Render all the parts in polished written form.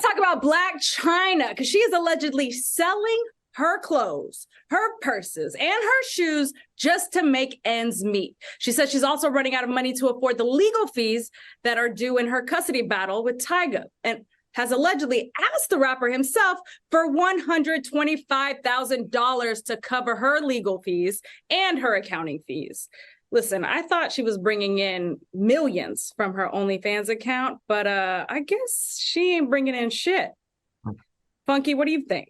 Let's talk about Blac Chyna, because she is allegedly selling her clothes, her purses, and her shoes just to make ends meet. She says she's also running out of money to afford the legal fees that are due in her custody battle with Tyga, and has allegedly asked the rapper himself for $125,000 to cover her legal fees and her accounting fees. Listen, I thought she was bringing in millions from her OnlyFans account, but I guess she ain't bringing in shit. Funky, what do you think?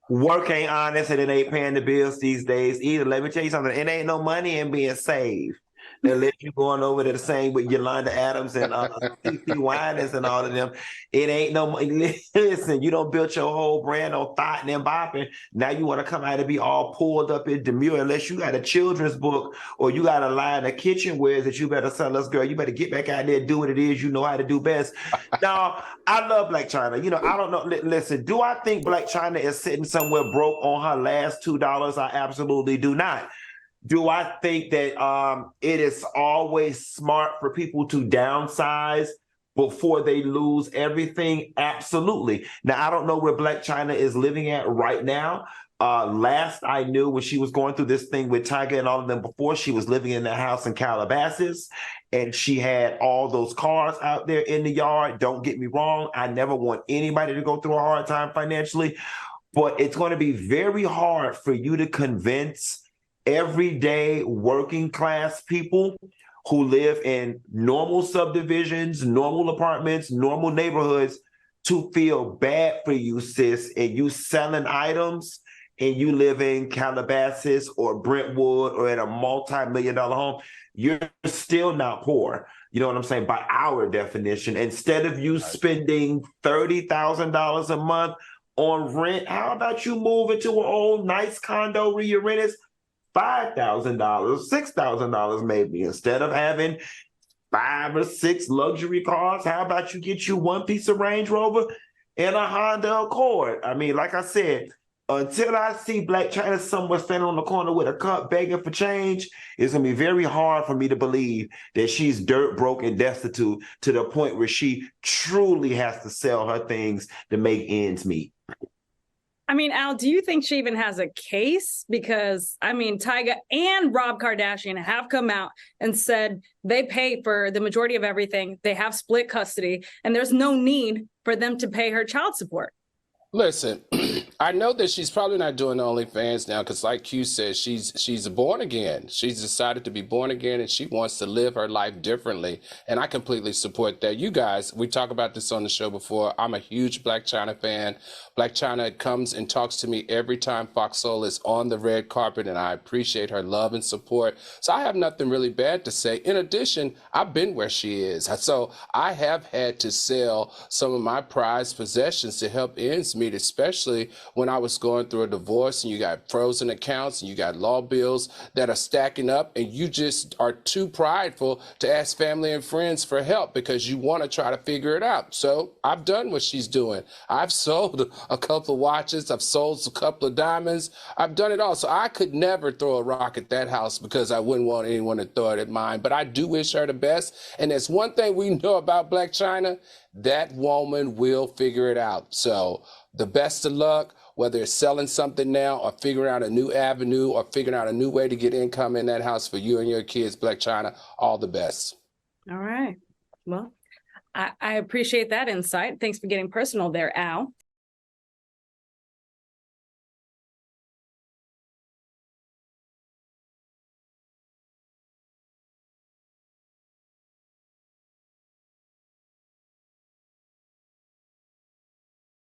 Work ain't honest and it ain't paying the bills these days either. Let me tell you something. It ain't no money in being saved. Unless you going over there the same with Yolanda Adams and CeCe Winans and all of them. It ain't no money. Listen, you don't build your whole brand on thought and bopping. Now you want to come out and be all pulled up in demure unless you got a children's book or you got a line of kitchenwares that you better sell us, girl. You better get back out there and do what it is you know how to do best. Now, I love Blac Chyna. You know, I don't know. Listen, do I think Blac Chyna is sitting somewhere broke on her last $2? I absolutely do not. Do I think that it is always smart for people to downsize before they lose everything? Absolutely. Now, I don't know where Blac Chyna is living at right now. Last I knew, when she was going through this thing with Tyga and all of them before, she was living in that house in Calabasas, and she had all those cars out there in the yard. Don't get me wrong. I never want anybody to go through a hard time financially, but it's going to be very hard for you to convince everyday working class people who live in normal subdivisions, normal apartments, normal neighborhoods to feel bad for you, sis, and you selling items and you live in Calabasas or Brentwood or in a multi-million-dollar home. You're still not poor. You know what I'm saying? By our definition, instead of you spending $30,000 a month on rent, how about you move into an old nice condo where your rent is $5,000, $6,000 maybe, instead of having 5 or 6 luxury cars? How about you get you one piece of Range Rover and a Honda Accord? I mean, like I said, until I see Blac Chyna somewhere standing on the corner with a cup begging for change, it's going to be very hard for me to believe that she's dirt broke and destitute to the point where she truly has to sell her things to make ends meet. I mean, Al, do you think she even has a case? Because, I mean, Tyga and Rob Kardashian have come out and said they pay for the majority of everything. They have split custody, and there's no need for them to pay her child support. Listen, I know that she's probably not doing OnlyFans now because, like Q said, she's born again. She's decided to be born again, and she wants to live her life differently. And I completely support that. You guys, we talked about this on the show before. I'm a huge Blac Chyna fan. Blac Chyna comes and talks to me every time FOXSOUL is on the red carpet, and I appreciate her love and support. So I have nothing really bad to say. In addition, I've been where she is. So I have had to sell some of my prized possessions to help ends meet, especially when I was going through a divorce and you got frozen accounts and you got law bills that are stacking up, and you just are too prideful to ask family and friends for help because you want to try to figure it out. So I've done what she's doing. I've sold a couple of watches. I've sold a couple of diamonds. I've done it all. So I could never throw a rock at that house because I wouldn't want anyone to throw it at mine. But I do wish her the best. And there's one thing we know about Blac Chyna: that woman will figure it out. So the best of luck, whether it's selling something now or figuring out a new avenue or figuring out a new way to get income in that house for you and your kids, Blac Chyna, all the best. All right. Well, I appreciate that insight. Thanks for getting personal there, Al.